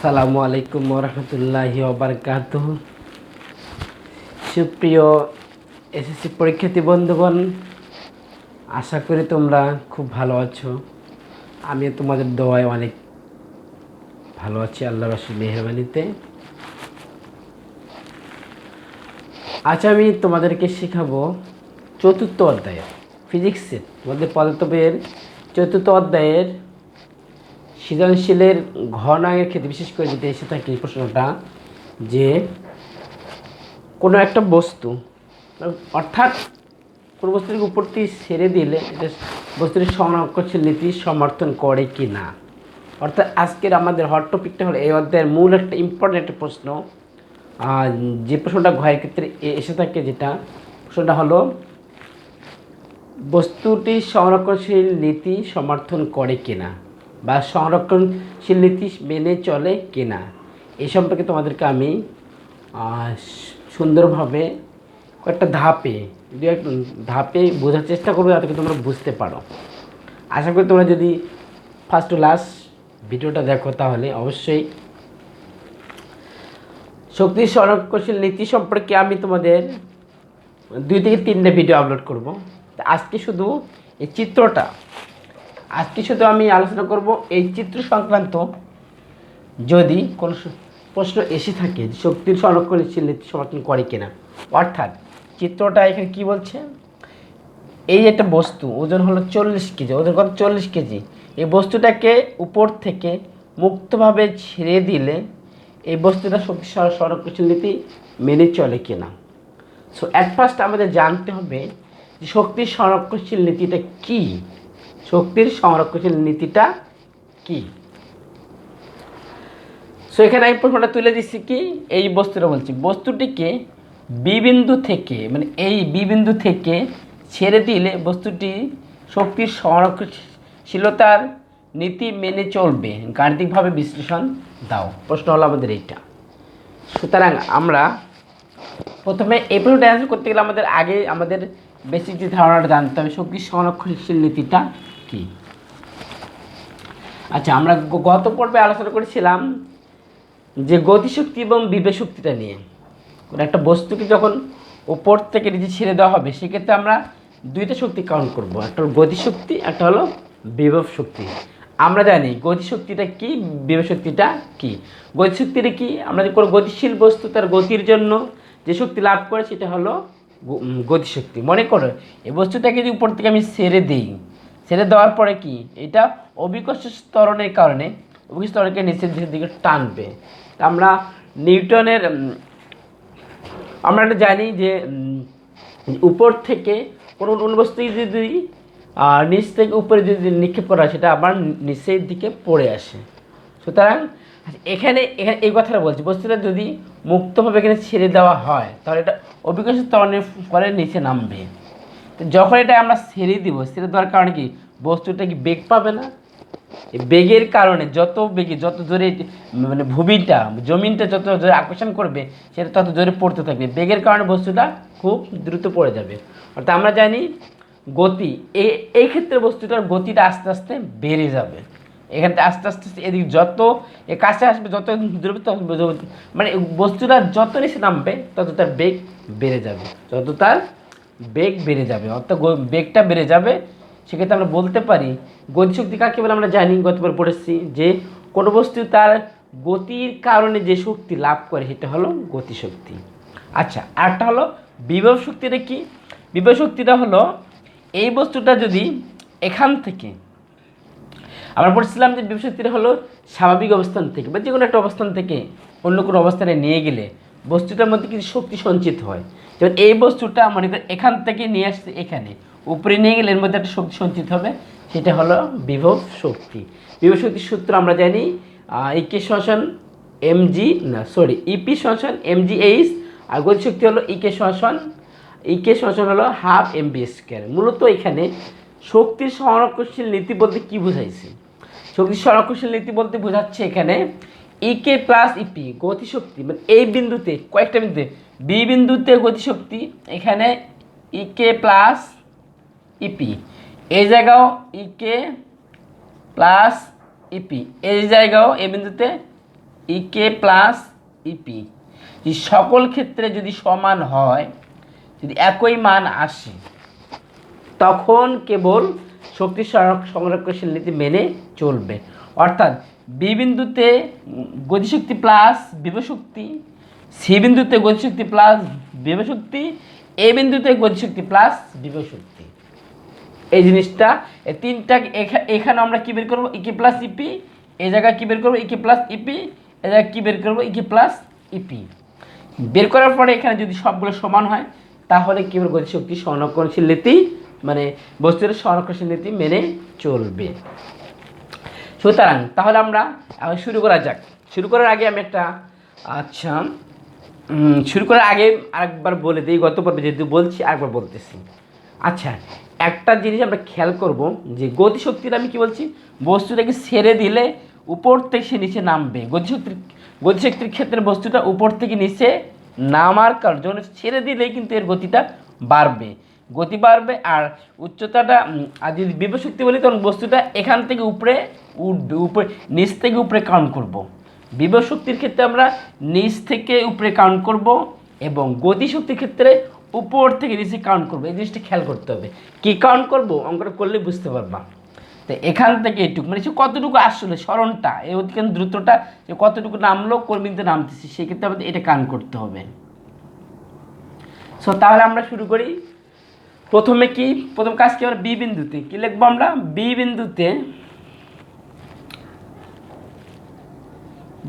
আসসালামু আলাইকুম ওরহমতুল্লাহি ওবারকাতুহু। সুপ্রিয় এসএসসি পরীক্ষার্থী বন্ধুগণ, আশা করি তোমরা খুব ভালো আছো। আমিও তোমাদের দোয়ায় অনেক ভালো আছি, আল্লাহর অশেষ মেহেরবানিতে। আজ আমি তোমাদেরকে শেখাবো চতুর্থ অধ্যায়ের ফিজিক্সের মধ্যে পদার্থবিজ্ঞানের চতুর্থ অধ্যায়ের সৃজনশীলের ঘনায়ের ক্ষেত্রে, বিশেষ করে যেটা এসে থাকে এই প্রশ্নটা, যে কোনো একটা বস্তু অর্থাৎ কোনো বস্তুর উপরটি ছেড়ে দিলে এটা বস্তুটির সংরক্ষণশীল নীতি সমর্থন করে কি না। অর্থাৎ আজকের আমাদের হট টপিকটা হলো এই অধ্যায়ের মূল একটা ইম্পর্টেন্ট একটা প্রশ্ন। যে প্রশ্নটা ঘয়ের ক্ষেত্রে এসে থাকে, যেটা প্রশ্নটা হলো বস্তুটি সংরক্ষণশীল নীতি সমর্থন করে কিনা বা সংরক্ষণশীল নীতি মেনে চলে কিনা, এই সম্পর্কে তোমাদেরকে আমি সুন্দরভাবে কয়েকটা ধাপে বোঝার চেষ্টা করবো, যাতে তোমরা বুঝতে পারো। আশা করি তোমরা যদি ফার্স্ট টু লাস্ট ভিডিওটা দেখো, তাহলে অবশ্যই শক্তি সংরক্ষণশীল নীতি সম্পর্কে আমি তোমাদের 2 থেকে 3টে ভিডিও আপলোড করব। আজকে শুধু এই চিত্রটা, আমি আলোচনা করব এই চিত্র সংক্রান্ত। যদি কোনো প্রশ্ন এসে থাকে যে শক্তির সংরক্ষণশীল নীতি সমর্থন করে কিনা, অর্থাৎ চিত্রটা এখানে কি বলছে, এই একটা বস্তু ওজন হলো 40 কেজি, ওজন কত 40 কেজি। এই বস্তুটাকে উপর থেকে মুক্তভাবে ছেড়ে দিলে এই বস্তুটা শক্তি সংরক্ষণশীল নীতি মেনে চলে কিনা। সো অ্যাট ফার্স্ট আমাদের জানতে হবে যে শক্তির সংরক্ষণশীল নীতিটা কি। শক্তির সংরক্ষণশীল নীতিটা কি? সো এখানে আমি প্রশ্নটা তুলে দিচ্ছি কি, এই বস্তুটা বলছি বস্তুটিকে বি বিন্দু থেকে, মানে এই বি বিন্দু থেকে ছেড়ে দিলে বস্তুটি শক্তির সংরক্ষণশীলতার নীতি মেনে চলবে, গাণিতিকভাবে বিশ্লেষণ দাও। প্রশ্ন হলো আমাদের এইটা। সুতরাং আমরা প্রথমে এই প্রশ্নটা অ্যান্সার করতে গেলে আমাদের বেসিক যে ধারণাটা জানতে হবে, শক্তির সংরক্ষণশীল নীতিটা কি। আচ্ছা, আমরা গত পর্বে আলোচনা করেছিলাম যে গতিশক্তি এবং বিভব শক্তিটা নিয়ে। কোনো একটা বস্তুকে যখন উপর থেকে নিচে ছেড়ে দেওয়া হবে, সেক্ষেত্রে আমরা 2টা শক্তি কাউন্ট করব, একটা হলো গতিশক্তি, একটা হলো বিভব শক্তি। আমরা জানি গতিশক্তিটা কি, বিভব শক্তিটা কি। গতিশক্তিটা কি, আমরা কোনো গতিশীল বস্তু তার গতির জন্য যে শক্তি লাভ করে সেটা হলো গতিশক্তি। মনে করো এই বস্তুটাকে যদি উপর থেকে আমি ছেড়ে দেওয়ার পরে কি, এটা অভিকর্ষ ত্বরণের কারণে অভিকর্ষ ত্বরণকে নিচের দিকে টানবে। আমরা নিউটনের আমরা এটা জানি যে উপর থেকে কোনো বস্তু যদি নিচ থেকে উপরে যদি নিক্ষেপ করা হয়, সেটা আবার নিচের দিকে পড়ে আসে। সুতরাং এখানে এই কথাটা বলছি, বস্তুটা যদি মুক্তভাবে এখানে ছেড়ে দেওয়া হয়, তাহলে এটা অভিকর্ষ ত্বরণের ফলে নিচে নামবে। তো যখন এটা আমরা ছেড়ে দেওয়ার কারণে কি, বস্তুটা কি বেগ পাবে না? এই বেগের কারণে যত জোরে মানে জমিনটা যত জোরে আকর্ষণ করবে, সেটা তত জোরে পড়তে থাকবে। বেগের কারণে বস্তুটা খুব দ্রুত পড়ে যাবে। অর্থাৎ আমরা জানি গতি, এই ক্ষেত্রে বস্তুটার গতিটা আস্তে আস্তে বেড়ে যাবে। এখানে আস্তে আস্তে এদিকে যত কাছে আসবে, যত দূরে তত মানে বস্তুটা যত নিচে নামবে, তত তার বেগ বেড়ে যাবে। অর্থাৎ বেগটা বেড়ে যাবে। সেক্ষেত্রে আমরা বলতে পারি গতিশক্তি কাকে বলে আমরা জানি, গতবার পড়েছি যে কোনো বস্তু তার গতির কারণে যে শক্তি লাভ করে সেটা হলো গতিশক্তি। আচ্ছা, আরেকটা হলো বিভব শক্তিটা কি। বিভব শক্তিটা হলো এই বস্তুটা যদি এখান থেকে, আমরা পড়ছিলাম যে বিভব শক্তিটা হলো স্বাভাবিক অবস্থান থেকে বা যে কোনো একটা অবস্থান থেকে অন্য কোনো অবস্থানে নিয়ে গেলে বস্তুটার মধ্যে কিছু শক্তি সঞ্চিত হয়। যেমন এই বস্তুটা মনে করি এখান থেকে নিয়ে আসছে, এখানে উপরে নিয়ে গেলে এর মধ্যে একটা শক্তি সঞ্চিত হবে, সেটা হলো বিভব শক্তি। বিভব শক্তির সূত্র আমরা জানি ইপি সমান mgh, আর গতিশক্তি হলো ইকে সমান হলো হাফ mv²। মূলত এখানে শক্তির সংরক্ষণশীল নীতি বলতে কি বোঝাইছে? শক্তির সংরক্ষণশীল নীতি বলতে বোঝাচ্ছে এখানে ইকে প্লাস ইপি গতিশক্তি, মানে এই বিন্দুতে কয়েকটা বিন্দুতে, বি বিন্দুতে গতিশক্তি, এখানে ইকে প্লাস ইপি, এই জায়গাও ইকে প্লাস ইপি, এই জায়গাও এই বিন্দুতে ইকে প্লাস ইপি সকল ক্ষেত্রে যদি সমান হয়, যদি একই মান আসে, তখন কেবল শক্তি সংরক্ষণশীল নীতি মেনে চলবে। অর্থাৎ বি বিন্দুতে গতিশক্তি প্লাস বিভব শক্তি, সি বিন্দুতে গতিশক্তি প্লাস বিভব শক্তি, এ বিন্দুতে গতিশক্তি প্লাস বিভব শক্তি। এই জিনিসটা এই তিনটা এখানে আমরা কী বের করবো? ইকে প্লাস ইপি। এই জায়গায় কী বের করবো? ইকে প্লাস ইপি। এই জায়গায় কী বের করবো? ইকে প্লাস ইপি। বের করার পরে এখানে যদি সবগুলো সমান হয়, তাহলে কী বলবো? গতিশক্তি সংরক্ষণশীল নীতি মানে বস্তুর সংরক্ষণশীল নীতি মেনে চলবে। সুতরাং তাহলে আমরা এখন শুরু করা যাক। শুরু করার আগে আমি একটা শুরু করার আগে আরেকবার বলে দিই, গত পর্বে যেহেতু বলছি আরেকবার বলতেছি। আচ্ছা, একটা জিনিস আমরা খেয়াল করব যে গতিশক্তির আমি কি বলছি, বস্তুটাকে ছেড়ে দিলে উপর থেকে সে নিচে নামবে। গতিশক্তির ক্ষেত্রে বস্তুটা উপর থেকে নিচে নামার কারণ যখন ছেড়ে দিলেই কিন্তু এর গতিটা বাড়বে, গতি বাড়বে। আর উচ্চতাটা আর যদি বিভব শক্তি বলি, তখন বস্তুটা এখান থেকে উপরে উঠবে, উপরে নিচ থেকে উপরে কাউন্ট করব। বিভব শক্তির ক্ষেত্রে আমরা নিচ থেকে উপরে কাউন্ট করব এবং গতিশক্তির ক্ষেত্রে উপর থেকে নিচে কাউন্ট করবো। এই জিনিসটা খেয়াল করতে হবে। কী কাউন্ট করবো অঙ্কটা করলে বুঝতে পারবা। তো এখান থেকে এটুকু মানে সে কতটুকু আসলে স্মরণটা, এই অতিক্রান্ত দ্রুতটা যে কতটুকু নামলো, কোন বিন্দুতে নামতেছি, সেক্ষেত্রে আমাদের এটা কাউন্ট করতে হবে। সো তাহলে আমরা শুরু করি। প্রথমে কি, প্রথম কাজ কি, আমরা বি বিন্দুতে কি লিখবো? আমরা বি বিন্দুতে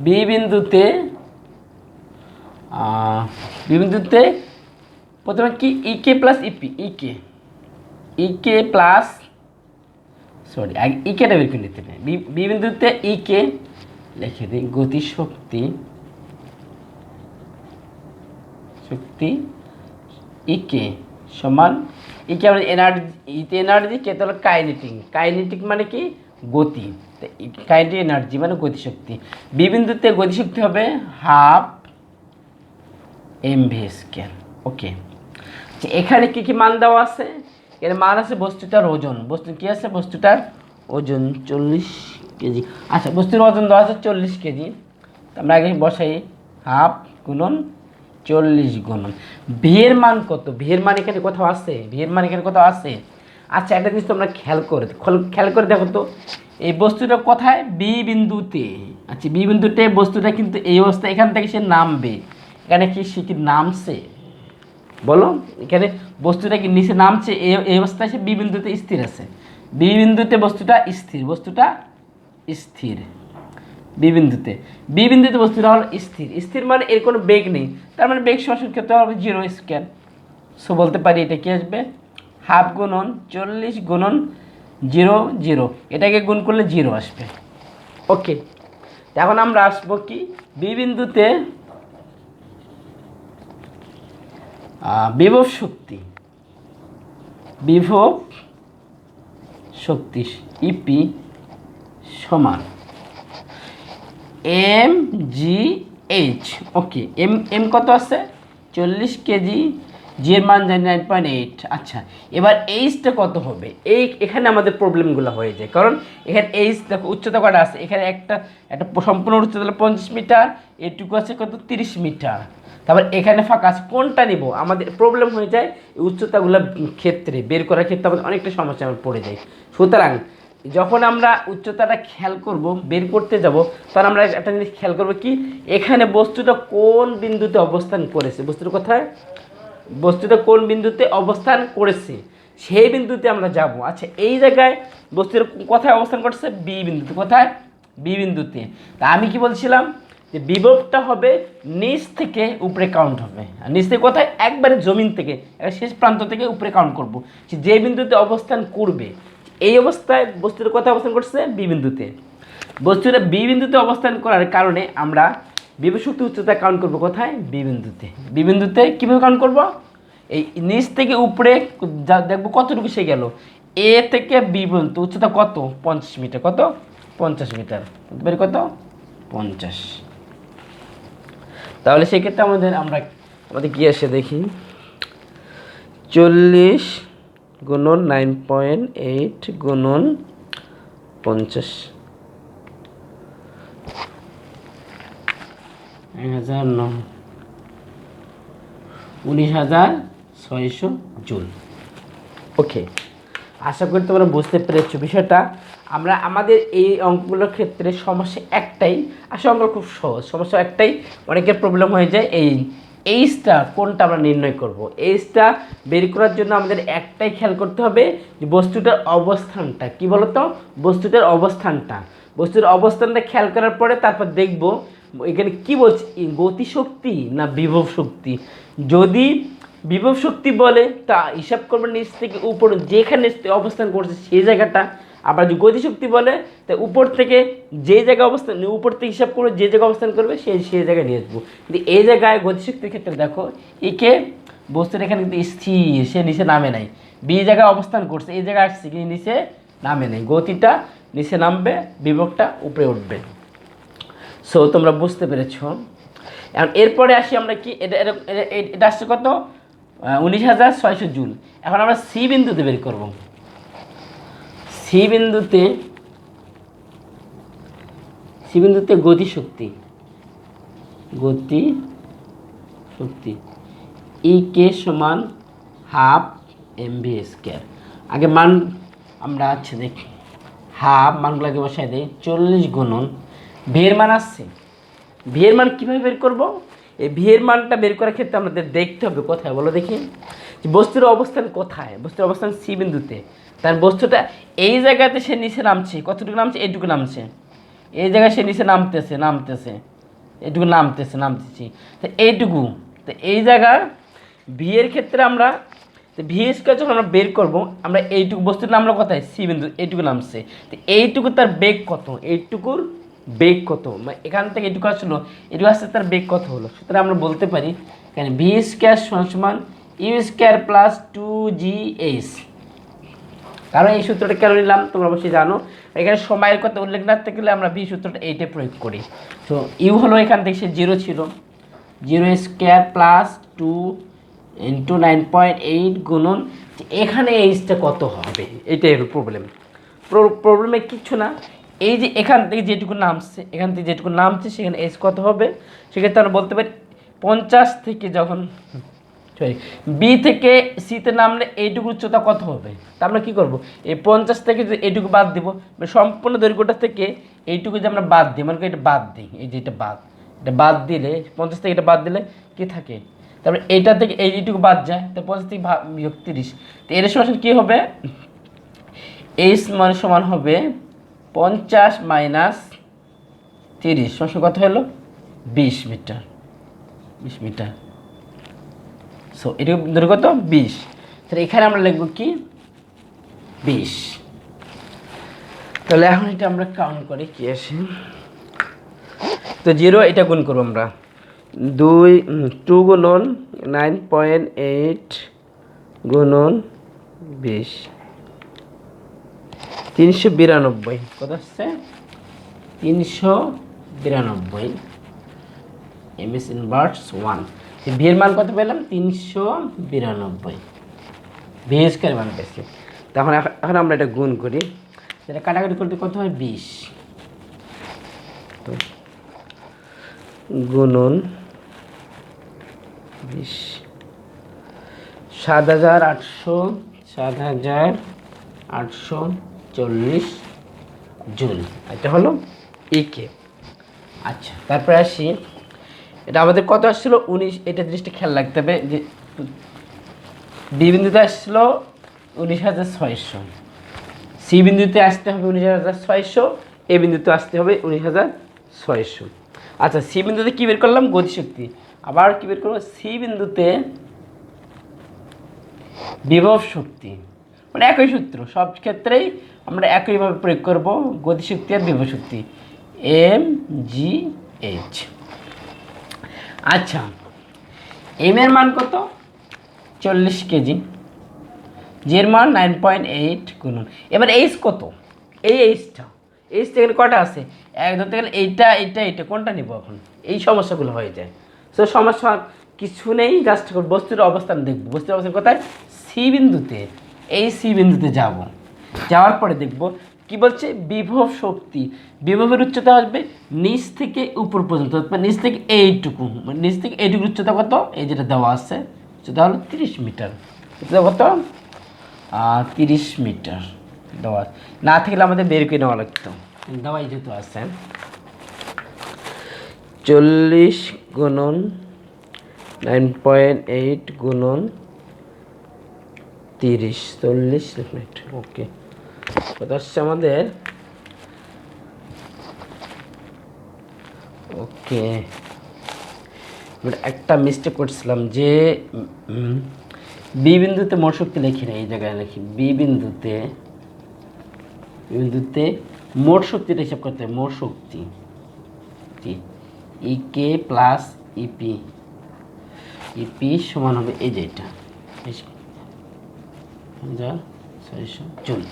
বি বিন্দুতে প্রথমে কি ইকে প্লাস ইপি, ইকে প্লাস সরি আগে ইকেটা বের করে নিতে নেই। বি বিন্দুতে ইকে লিখে দিই, গতিশক্তি ইকে সমান ইকে আমরা এনার্জি কে তাহলে কাইনেটিক মানে কি? গতি। কাইনেটিক এনার্জি মানে গতিশক্তি। বি বিন্দুতে গতিশক্তি হবে হাফ mv স্কয়ার। ওকে, এখানে কি কি মান দেওয়া আছে? এর মান আছে বস্তুটার ওজন, কি আছে? বস্তুটার ওজন 40 কেজি। আচ্ছা, বস্তুর ওজন দেওয়া আছে 40 কেজি। আমরা আগে বসাই হাফ গুণন 40 গুণন ভি এর মান কত? ভি এর মান এখানে কোথাও আছে? আচ্ছা, একটা জিনিস তোমরা খেয়াল করে দেখো তো, এই বস্তুটা কোথায়? বি বিন্দুতে। আচ্ছা, বি বিন্দুতে বস্তুটা কিন্তু এই অবস্থা, এখান থেকে সে নামবে। এখানে কি সে কি নামছে? বলো, এখানে বস্তুটা কি নিচে নামছে? এই অবস্থায় সে বি বিন্দুতে স্থির আছে। বি বিন্দুতে বস্তুটা স্থির। বি বিন্দুতে বস্তুটা হলো স্থির মানে এর কোনো বেগ নেই, তার মানে বেগ সমান ক্ষেত্রে হবে 0 স্কয়ার। সো বলতে পারি এটা কি আসবে? হাফ গুণন 40 গুণন 0 এটাকে গুণ করলে 0 আসবে। ওকে, এখন আমরা আসবো কি বি বিন্দুতে বিভব শক্তি ইপি সমান mgh। ওকে, এম কত আছে? 40 কেজি, জি এর মান জানি 9.8। আচ্ছা, এবার এইচটা কত হবে? এখানে আমাদের প্রবলেমগুলো হয়ে যায়, কারণ এখানে এইচ দেখো উচ্চতা কটা আছে। এখানে একটা সম্পূর্ণ উচ্চতা হলো 50 মিটার, এটুকু আছে কত? 30 মিটার। তারপর এখানে ফাঁকা আছে, কোনটা নিব? আমাদের প্রবলেম হয়ে যায় এই উচ্চতাগুলোর ক্ষেত্রে, বের করার ক্ষেত্রে আমাদের অনেকটা সমস্যা পড়ে যায়। সুতরাং যখন আমরা উচ্চতাটা খেয়াল করব, বের করতে যাব, তখন আমরা একটা জিনিস খেয়াল করব কি, এখানে বস্তুটা কোন বিন্দুতে অবস্থান করেছে, বস্তুটা কোন বিন্দুতে অবস্থান করেছে সেই বিন্দুতে আমরা যাব। আচ্ছা, এই জায়গায় বস্তুর কোথায় অবস্থান করছে? বি বিন্দুতে। কোথায়? বি বিন্দুতে। তা আমি কি বলছিলাম যে বিভবটা হবে নিচ থেকে উপরে কাউন্ট হবে। আর নিচ থেকে কোথায়? একবারে জমিন থেকে, শেষ প্রান্ত থেকে উপরে কাউন্ট করব। যে বিন্দুতে অবস্থান করবে, এই অবস্থায় বস্তুটা কোথায় অবস্থান করছে? বি বিন্দুতে। বস্তুটা বি বিন্দুতে অবস্থান করার কারণে আমরা বিভব শক্তি উচ্চতা কাউন্ট করব কোথায়? বি বিন্দুতে। কীভাবে কাউন্ট করব? এই নিচ থেকে উপরে দেখবো কতটুকু সে গেল। এ থেকে বি পর্যন্ত উচ্চতা কত? 50 মিটার। কত? 50 মিটার। কত? 50। তাহলে সেক্ষেত্রে আমাদের কি আসে দেখি, 40 গুণন 9.8 গুণন 50। 19,600 জুল। ওকে, আশা করি তোমরা বুঝতে পেরেছো বিষয়টা। আমরা আমাদের এই অঙ্কগুলোর ক্ষেত্রে সমস্যা একটাই, আসলে অঙ্ক খুব সহজ, সমস্যা একটাই, অনেকের প্রবলেম হয়ে যায় এইচটা কোনটা আমরা নির্ণয় করব। এইচটা বের করার জন্য আমাদের একটাই খেয়াল করতে হবে যে বস্তুটার অবস্থানটা কি বলতো, বস্তুটার অবস্থানটা খেয়াল করার পরে তারপর দেখব এখানে কি বলছে, গতিশক্তি না বিভব শক্তি। যদি বিভব শক্তি বলে তা হিসাব করবে নিচ থেকে উপর, যেখানে অবস্থান করছে সেই জায়গাটা। আবার যদি গতিশক্তি বলে তা উপর থেকে যে জায়গায় অবস্থান, উপর থেকে হিসাব করবে যে জায়গায় অবস্থান করবে সেই জায়গায় নিয়ে আসবো। কিন্তু এই জায়গায় গতিশক্তির ক্ষেত্রে দেখো একে বস্তুর এখানে কিন্তু স্থির, সে নিচে নামে নাই, বি জায়গায় অবস্থান করছে, এই জায়গায় আসছে কিন্তু নিচে নামে নাই, গতিটা নিচে নামবে, বিভবটা উপরে উঠবে। সো তোমরা বুঝতে পেরেছ। এখন এরপরে আসি আমরা কি, এটা আসছে কত, 19,600 জুল। এখন আমরা সি বিন্দুতে বের করব। সি বিন্দুতে গতিশক্তি ই কে সমান হাফ mv স্কয়ার। আগে মান আমরা দেখি, হাফ মানগুলোকে বসাই দিই, 40 গুণন ভিয়ের মান আসছে। ভিয়ের মান কীভাবে বের করব? এই ভিয়ের মানটা বের করার ক্ষেত্রে আমাদের দেখতে হবে কোথায় বলো দেখি, বস্তুর অবস্থান কোথায়, বস্তুর অবস্থান সি বিন্দুতে, তার বস্তুটা এই জায়গাতে সে নিচে নামছে, কতটুকু নামছে, এইটুকু নামছে, এই জায়গায় সে নিচে নামতেছে এইটুকু নামতেছি, তো এইটুকু, তো এই জায়গার ভি এর ক্ষেত্রে আমরা ভি স্কয়ার যখন আমরা বের করবো, আমরা এইটুকু বস্তুর নামলো কোথায়, সি বিন্দু, এইটুকু নামছে, তো এইটুকু তার বেগ কত, এইটুকুর বেগ কত, মানে এখান থেকে এইটুকু আসলো, এইটুকু আসছে, তার বেগ কত হলো। সুতরাং আমরা বলতে পারি এখানে ভি স্কয়ার সমান ইউ স্কয়ার প্লাস 2gh। কারণ এই সূত্রটা কেন নিলাম তোমরা অবশ্যই জানো, এখানে সময়ের কথা উল্লেখ না থাকলে আমরা ভি সূত্রটা এইটা প্রয়োগ করি। তো ইউ হলো এখান থেকে সে 0 ছিল, 0 স্কয়ার প্লাস 2 ইন্টু 9.8 গুণন, এখানে এইচটা কত হবে, এইটাই হলো প্রবলেমে কিচ্ছু না। এই যে এখান থেকে যেটুকু নামছে সেখানে এইচ কত হবে, সেক্ষেত্রে আমরা বলতে পারি 50 থেকে যখন বি থেকে সিতে নামলে এইটুকু উচ্চতা কত হবে, তা আমরা কী করবো, এই 50 থেকে যদি এইটুকু বাদ দিব, সম্পূর্ণ দৈর্ঘ্যটা থেকে এইটুকু যে আমরা বাদ দিই, মানে এটা বাদ দিই, এই যে এটা বাদ দিলে 50 থেকে এটা বাদ দিলে কি থাকে, তারপরে এইটা থেকে এইটুকু বাদ যায়, তো 50 থেকে বিয়োগ 30, তো এর সমান কী হবে, এইচ মানে সমান হবে 50 মাইনাস 30 সমান কত হলো 20 মিটার। সো এটি দৈর্ঘ্য কত 20, তাহলে এখানে আমরা লিখব কি 20। তাহলে এখন এটা আমরা কাউন্ট করি কি আসে, তো 0 এটা গুণ করবো আমরা, 2 গুণন 9.8 গুণন 20, 392, কত আসছে 392 এমএস ইনভার্স 1। ভি এর মান কত পেলাম 392, ভি স্কয়ার মান পেয়েছি। তখন এখন আমরা এটা গুণ করি, সেটা কাটাকাটি করতে কত হয় 20, তো গুণন 20, 7,840 জুল, এটা হলো ইকে। আচ্ছা, তারপরে আসি, এটা আমাদের কত আসছিল 19, এটা জিনিসটা খেয়াল রাখতে হবে যে বি বিন্দুতে আসছিল 19,600, সি বিন্দুতে আসতে হবে 19,600, এ বিন্দুতে আসতে হবে 19,600। আচ্ছা, সি বিন্দুতে কী বের করলাম গতিশক্তি, আবার কী বের করবো, সি বিন্দুতে বিভব শক্তি, মানে একই সূত্র, সব ক্ষেত্রেই আমরা একইভাবে প্রয়োগ করব, গতিশক্তি আর বিভব শক্তি mgh। আচ্ছা, এম এর মান কত 40 কেজি, জের মান 9.8 গুণন, এবার এইচ কত, এইচ এখানে কটা আছে, এক ধরতে গেলে এইটা কোনটা নিব, এখন এই সমস্যাগুলো হয়ে যায়। তো সমস্যা কিছু নেই, জাস্ট বস্তুর অবস্থান দেখব, বস্তুর অবস্থান কোথায়, সি বিন্দুতে, এই সি বিন্দুতে যাওয়ার পরে দেখব কি বলছে বিভব শক্তি, বিভবের উচ্চতা আসবে নিচ থেকে উপর পর্যন্ত, মানে নিচ থেকে এইটুকু, মানে নিচ থেকে এইটুকু উচ্চতা কত, এই যেটা দেওয়া আছে উচ্চতা হলো 30 মিটার, উচ্চতা কত 30 মিটার দেওয়া, না থাকলে আমাদের বের করে নেওয়া লাগতো, দেওয়াই যেহেতু আছে 40 গুণন 9.8 গুণন 30, 40 মিটার। ওকে, কথা হচ্ছে আমাদের, ওকে একটা মিস্টেক করছিলাম যে বি বিন্দুতে মোট শক্তি লিখি না, এই জায়গায় লিখি বি বিন্দুতে, বিন্দুতে মোট শক্তিটা হিসাব করতে হবে, মোট শক্তি ই কে প্লাস ইপি, ইপি সমান হবে এই যে এটা 1600 জুল।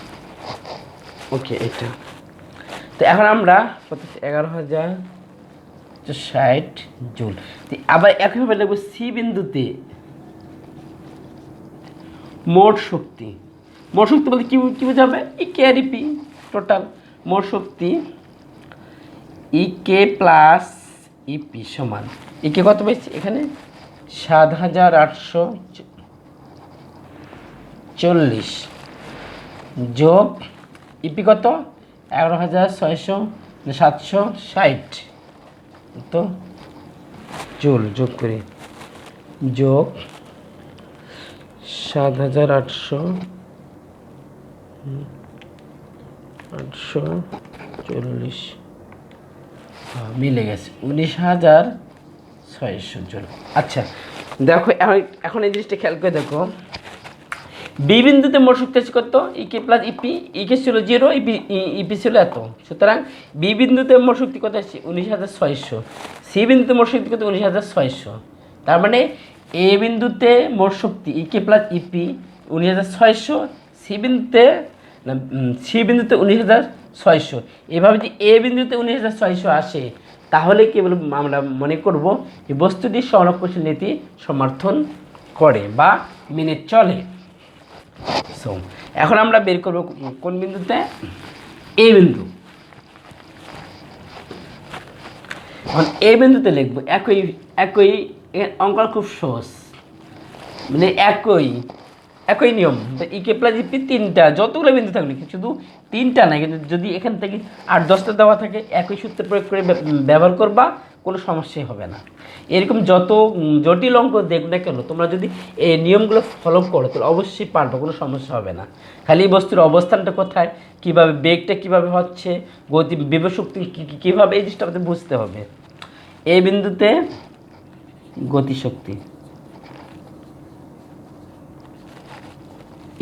ওকে, এটা তো এখন আমরা 11,060 জুল। আবার একইভাবে লিখবো সি বিন্দুতে মোট শক্তি, মোট শক্তি বলতে কি কি বোঝাবে, ই কে আর ইপি টোটাল মোট শক্তি ই কে প্লাস ইপি সমান, ই কে কত পেয়েছি এখানে 7,840 যোগ ইপি কত 11,600 তো জুল যোগ করি, যোগ 7,840 মিলে গেছে 19,600 জুল। আচ্ছা দেখো এখন এই জিনিসটা খেয়াল করে দেখো, বি বিন্দুতে মোট শক্তি আছে কত ই কে প্লাস ইপি, ই কে ছিল 0, ইপি ছিল এত, সুতরাং বি বিন্দুতে মোট শক্তি কত আছে 19,600, সি বিন্দুতে মোট শক্তি কত 19,600, তার মানে এ বিন্দুতে মোট শক্তি ই কে প্লাস ইপি 19,600, সি বিন্দুতে 19,600, এভাবে যদি এ বিন্দুতে 19,600 আসে তাহলে কেবল আমরা মনে করব যে বস্তুটি সংরক্ষণশীল নীতি সমর্থন করে বা মেনে চলে। সো এখন আমরা বের করব কোন বিন্দুতে, এ বিন্দু। এখন এ বিন্দুতে লিখব একই অঙ্কটা খুব সহজ, মানে একই নিয়ম, ই কে প্লাস ইপি তিনটা, যতগুলো বিন্দু থাকলে শুধু তিনটা না, কিন্তু যদি এখান থেকে 8-10টা দেওয়া থাকে একই সূত্র প্রয়োগ করে ব্যবহার করবা, কোনো সমস্যাই হবে না। এরকম যত জটিল অঙ্ক দেখবে না কেন তোমরা যদি এই নিয়মগুলো ফলো করো তাহলে অবশ্যই পারবে, কোনো সমস্যা হবে না। খালি বস্তুর অবস্থানটা কোথায়, কীভাবে বেগটা কীভাবে হচ্ছে, গতি বিভব শক্তি কীভাবে, এই জিনিসটা আমাদের বুঝতে হবে। এই বিন্দুতে গতিশক্তি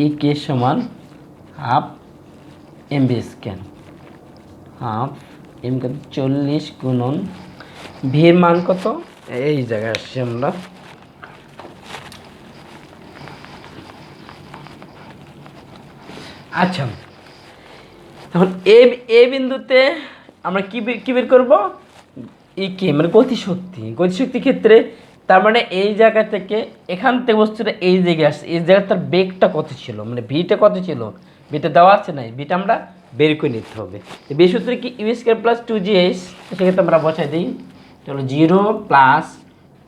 ই কে সমান half M V square, half M 40 গুণন ভির মান কত, এই জায়গায় আসছি আমরা, আচ্ছা এখন এ বিন্দুতে আমরা কি বের করবো, ই কে মানে গতিশক্তি ক্ষেত্রে, তার মানে এই জায়গা থেকে এখান থেকে বস্তুটা এই জায়গায় আসছে, এই জায়গায় তার বেগটা কত ছিল, মানে ভিটা কত ছিল, ভিটা দেওয়া আছে না, ভিটা আমরা বের করে নিতে হবে। বি সূত্রে কি ইউ স্কয়ার প্লাস 2gh, সেক্ষেত্রে আমরা বসাই দিই, চলো 0 প্লাস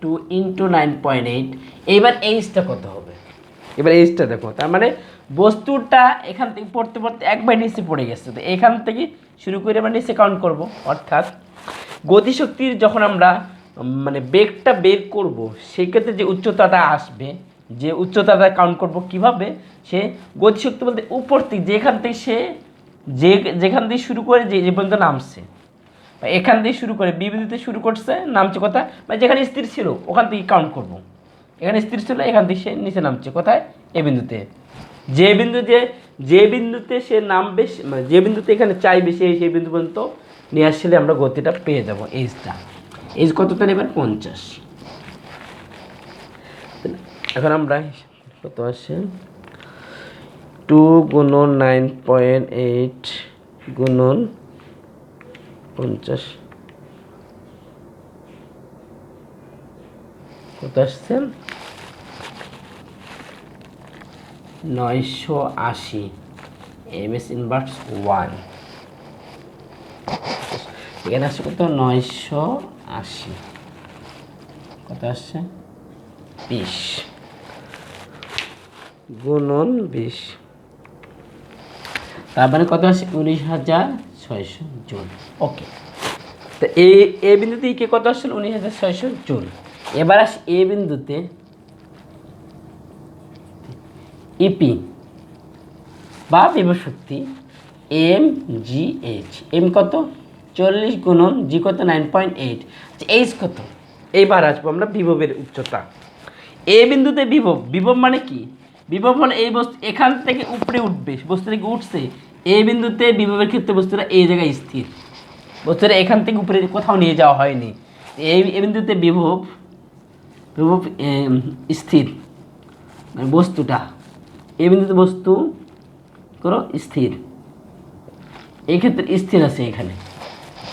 2 ইন্টু 9.8, এইবার এইচটা কত হবে, এবার এইচটা দেখো, তার মানে বস্তুটা এখান থেকে পড়তে একবার নিচে পড়ে গেছে, তো এখান থেকে শুরু করে এবার নিচে কাউন্ট করব, অর্থাৎ গতিশক্তির যখন আমরা মানে বেগটা বের করব সেই ক্ষেত্রে যে উচ্চতাটা আসবে, যে উচ্চতাটা কাউন্ট করব কিভাবে, সে গতিশক্তি বলতে উপর থেকে যেখান থেকে সে যেখান থেকে শুরু করে যে পর্যন্ত নামছে, বা এখান থেকে শুরু করে বি বিন্দুতে শুরু করছে নামছে কোথায়, মানে যেখানে স্থির ছিল ওখান থেকে কাউন্ট করব, এখানে স্থির ছিল এখান থেকে সে নিচে নামছে কোথায়, এ বিন্দুতে, যে বিন্দুতে সে নামবে, মানে যে বিন্দুতে এখানে চাইবে সেই বিন্দু পর্যন্ত নিয়ে আসলে আমরা গতিটা পেয়ে যাব। এইচ কতটা নেবেন 50। এখন আমরা কত আসে 2 গুণন 9.8 গুণন 50 কত আসছে 980 এম এস ইনভার্স 1। এখানে আসছে কত 980, কত আসছে 20 গুণন 20, তার মানে কত আসছে 19,600 জুল। ওকে, তো এ বিন্দুতে কে কত আসছে 19,600 জুল। এবার আসে এ বিন্দুতে ইপি বা বিভব শক্তি এম জি এইচ। এম কত 40 গুণন জি কত 9.8, এইচ কত। এইবার আসবো আমরা বিভবের উচ্চতা। এ বিন্দুতে বিভব, বিভব মানে কি, বিভব হলো এই বস্তু এখান থেকে উপরে উঠবে, বস্তু থেকে উঠছে, এই বিন্দুতে বিভবের ক্ষেত্রে বস্তুটা এই জায়গায় স্থির, বস্তুটা এখান থেকে উপরে কোথাও নিয়ে যাওয়া হয়নি। এই বিন্দুতে বিভব, বিভব স্থির, মানে বস্তুটা এই বিন্দুতে বস্তু করো স্থির, এই ক্ষেত্রে স্থির আছে এখানে,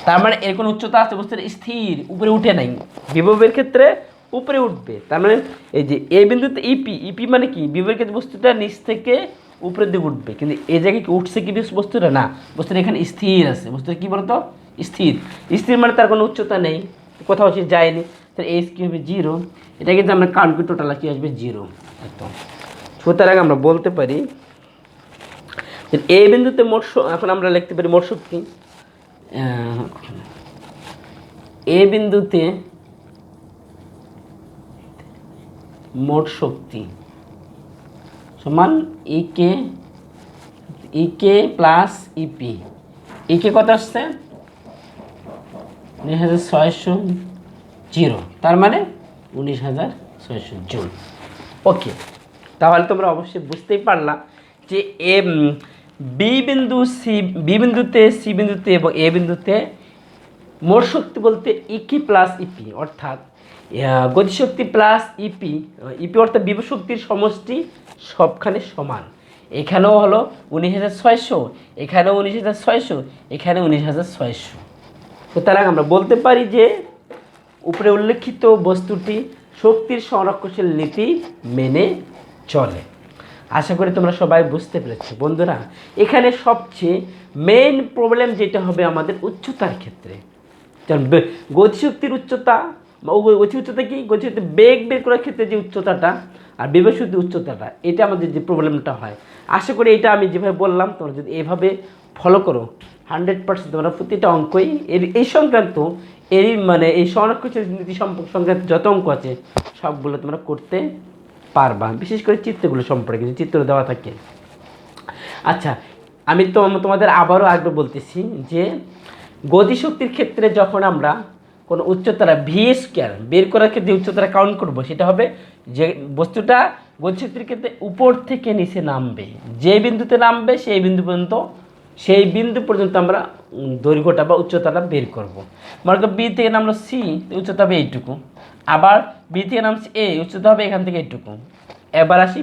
তার মানে এর কোনো উচ্চতা আছে, বস্তুটা স্থির উপরে উঠে নাই, বিভবের ক্ষেত্রে উপরে উঠবে। তার মানে এই যে এই বিন্দুতে ইপি, ইপি মানে কি, বিভবের ক্ষেত্রে বস্তুটা নিচ থেকে উপরের দিকে উঠবে, কিন্তু এই জায়গায় কি উঠছে কি বস্তুটা, না, বস্তুটা এখানে স্থির আছে, বস্তুটা কি বলতো স্থির। স্থির মানে তার কোনো উচ্চতা নেই, কোথাও সে যায়নি, তাহলে এইচ কী হবে 0। এটা কিন্তু আমরা কাউন্ট করি, টোটাল কী আসবে 0 একদম। সুতরাং আমরা বলতে পারি এই বিন্দুতে মোট, এখন আমরা লিখতে পারি মোট শক্তি, এ বিন্দুতে মোট শক্তি সমান ইকে প্লাস ইপি। ইকে কত আসছে 19,600 0, তার মানে 19,600 জুল। ওকে, তাহলে তোমরা অবশ্যই বুঝতেই পারলা যে বি বিন্দু সি, বি বিন্দুতে সি বিন্দুতে এবং এ বিন্দুতে মোট শক্তি বলতে ইকি প্লাস ইপি, অর্থাৎ গতিশক্তি প্লাস ইপি, ইপি অর্থাৎ বিভব শক্তির সমষ্টি সবখানে সমান। এখানেও হলো 19,600, এখানেও 19,600, এখানে 19,600। সুতরাং আমরা বলতে পারি যে উপরে উল্লেখিত বস্তুটি শক্তির সংরক্ষণশীল নীতি মেনে চলে। আশা করি তোমরা সবাই বুঝতে পেরেছো বন্ধুরা। এখানে সবচেয়ে মেইন প্রবলেম যেটা হবে আমাদের উচ্চতার ক্ষেত্রে, কারণ গতিশক্তির উচ্চতা, উচ্চতা কি, গতিশক্তি বেগ বের করার ক্ষেত্রে যে উচ্চতাটা আর বিভব শক্তির উচ্চতাটা, এটা আমাদের যে প্রবলেমটা হয়। আশা করি এটা আমি যেভাবে বললাম তোমরা যদি এইভাবে ফলো করো 100% তোমরা প্রতিটা অঙ্কই এই সংক্রান্ত, এই মানে এই সংরক্ষণশীল নীতি সংক্রান্ত যত অঙ্ক আছে সবগুলো তোমরা করতে পারবা, বিশেষ করে চিত্রগুলো সম্পর্কে কিছু চিত্র দেওয়া থাকে। আচ্ছা, আমি তো তোমাদের আবারও একবার বলতেছি যে গতিশক্তির ক্ষেত্রে যখন আমরা কোনো উচ্চতারা ভি স্কোয়ার বের করার ক্ষেত্রে উচ্চতারা কাউন্ট করব, সেটা হবে যে বস্তুটা গতিশক্তির ক্ষেত্রে উপর থেকে নিচে নামবে, যে বিন্দুতে নামবে সেই বিন্দু পর্যন্ত আমরা দৈর্ঘ্যটা বা উচ্চতাটা বের করব। মনে করো বি থেকে নামলো সি, উচ্চতা হবে এইটুকু, আবার বি থেকে নামছে এ, উচ্চতা হবে এখান থেকে এইটুকু। এবার আসি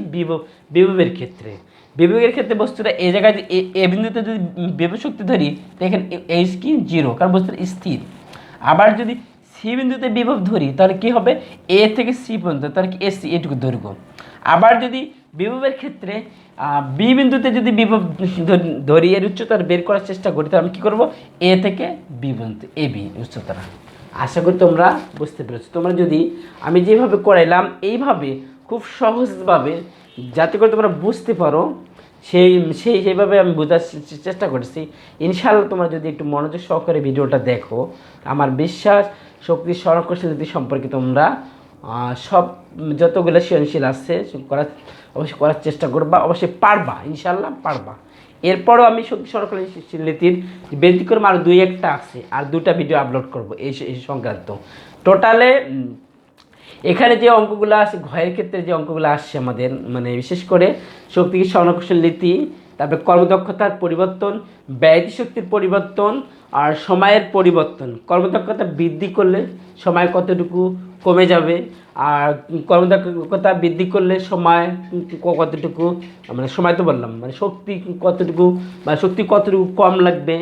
বিভবের ক্ষেত্রে। বিভবের ক্ষেত্রে বস্তুটা এই জায়গায় এ বিন্দুতে যদি বিভব শক্তি ধরি, তো এখানে এইচ কি 0, কারণ বস্তুটা স্থির। আবার যদি সি বিন্দুতে বিভব ধরি তাহলে কি হবে, এ থেকে সি পর্যন্ত, তাহলে কি এসি এটুকু দৈর্ঘ্য। আবার যদি বিভবের ক্ষেত্রে বি বিন্দুতে যদি বিভব ধরি, এর উচ্চতার বের করার চেষ্টা করি, তাহলে আমি কী করবো, এ থেকে বি পর্যন্ত, এ বি উচ্চতাটা। আশা করি তোমরা বুঝতে পেরেছো। তোমরা যদি আমি যেভাবে করাইলাম এইভাবে খুব সহজভাবে, যাতে করে তোমরা বুঝতে পারো, সেইভাবে আমি বোঝার চেষ্টা করছি। ইনশাআল্লাহ তোমরা যদি একটু মনোযোগ সহকারে ভিডিওটা দেখো, আমার বিশ্বাস শক্তির সংরক্ষণশীল নীতি সম্পর্কে তোমরা সব যতগুলো সৃজনশীল আছে অবশ্যই করার চেষ্টা করবা, অবশ্যই পারবা, ইনশাআল্লাহ পারবা। এরপরও আমি শক্তি সংরক্ষণশীল নীতির ব্যতিক্রম আর 2-1টা আছে, আর 2টা ভিডিও আপলোড করবো এই সংক্রান্ত। টোটালে এখানে যে অঙ্কগুলো আছে, ঘয়ের ক্ষেত্রে যে অঙ্কগুলো আসছে আমাদের, মানে বিশেষ করে শক্তি সংরক্ষণশীল নীতি, তারপরে কর্মদক্ষতার পরিবর্তন, ব্যয়িত শক্তির পরিবর্তন, আর সময়ের পরিবর্তন। কর্মদক্ষতা বৃদ্ধি করলে সময় কতটুকু কমে যাবে, আর কর্মদক্ষতা বৃদ্ধি করলে সময় কতটুকু, মানে সময় তো বললাম, মানে শক্তি কতটুকু, মানে শক্তি কতটুকু কম লাগবে,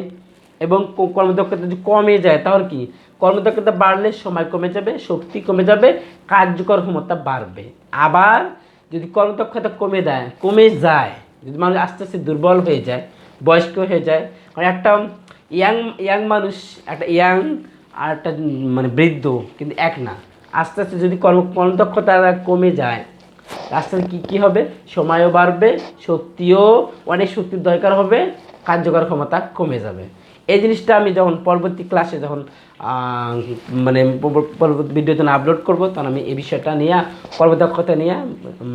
এবং কর্মদক্ষতা যদি কমে যায় তাহলে কি, কর্মদক্ষতা বাড়লে সময় কমে যাবে, শক্তি কমে যাবে, কার্যকর ক্ষমতা বাড়বে। আবার যদি কর্মদক্ষতা কমে যায়, যদি মানুষ আস্তে আস্তে দুর্বল হয়ে যায়, বয়স্ক হয়ে যায়, কারণ একটা ইয়াং ইয়াং মানুষ একটা ইয়াং আর একটা মানে বৃদ্ধ কিন্তু এক না। আস্তে আস্তে যদি কর্মদক্ষতা কমে যায়, আস্তে আস্তে কী হবে, সময়ও বাড়বে, শক্তিও অনেক শক্তির দরকার হবে, কার্যকর ক্ষমতা কমে যাবে। এই জিনিসটা আমি যখন পরবর্তী ক্লাসে যখন মানে পরবর্তী ভিডিও যখন আপলোড করবো, তখন আমি এই বিষয়টা নিয়ে কর্মদক্ষতা নিয়ে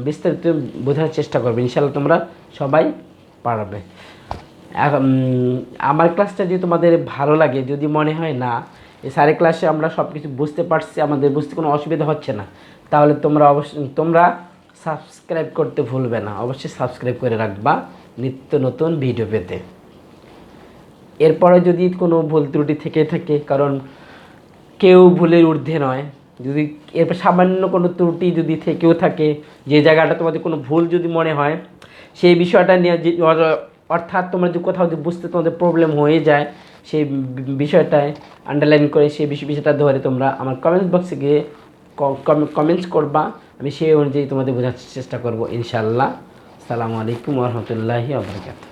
বিস্তারিত বোঝানোর চেষ্টা করবো। ইনশাআল্লাহ তোমরা সবাই পারবে। আমার ক্লাসটা যদি তোমাদের ভালো লাগে, যদি মনে হয় না এই স্যারের ক্লাসে আমরা সব কিছু বুঝতে পারছি, আমাদের বুঝতে কোনো অসুবিধা হচ্ছে না, তাহলে তোমরা সাবস্ক্রাইব করতে ভুলবে না। অবশ্যই সাবস্ক্রাইব করে রাখবা নিত্য নতুন ভিডিও পেতে। এরপরে যদি কোনো ভুল ত্রুটি থেকে থাকে, কারণ কেউ ভুলের ঊর্ধ্বে নয়, যদি এরপর সামান্য কোনো ত্রুটি যদি থেকেও থাকে, যে জায়গাটা তোমাদের কোনো ভুল যদি মনে হয়, সেই বিষয়টা নিয়ে যে অর্থাৎ তোমরা যদি কোথাও যদি বুঝতে তোমাদের প্রবলেম হয়ে যায়, সেই বিষয়টায় আন্ডারলাইন করে সেই বিষয়টা ধরে তোমরা আমার কমেন্ট বক্সে গিয়ে কমেন্টস করবা, আমি সেই অনুযায়ী তোমাদের বোঝার চেষ্টা করবো ইনশাআল্লাহ। আসসালামু আলাইকুম ওয়া রাহমাতুল্লাহি ওয়া বারাকাতুহু।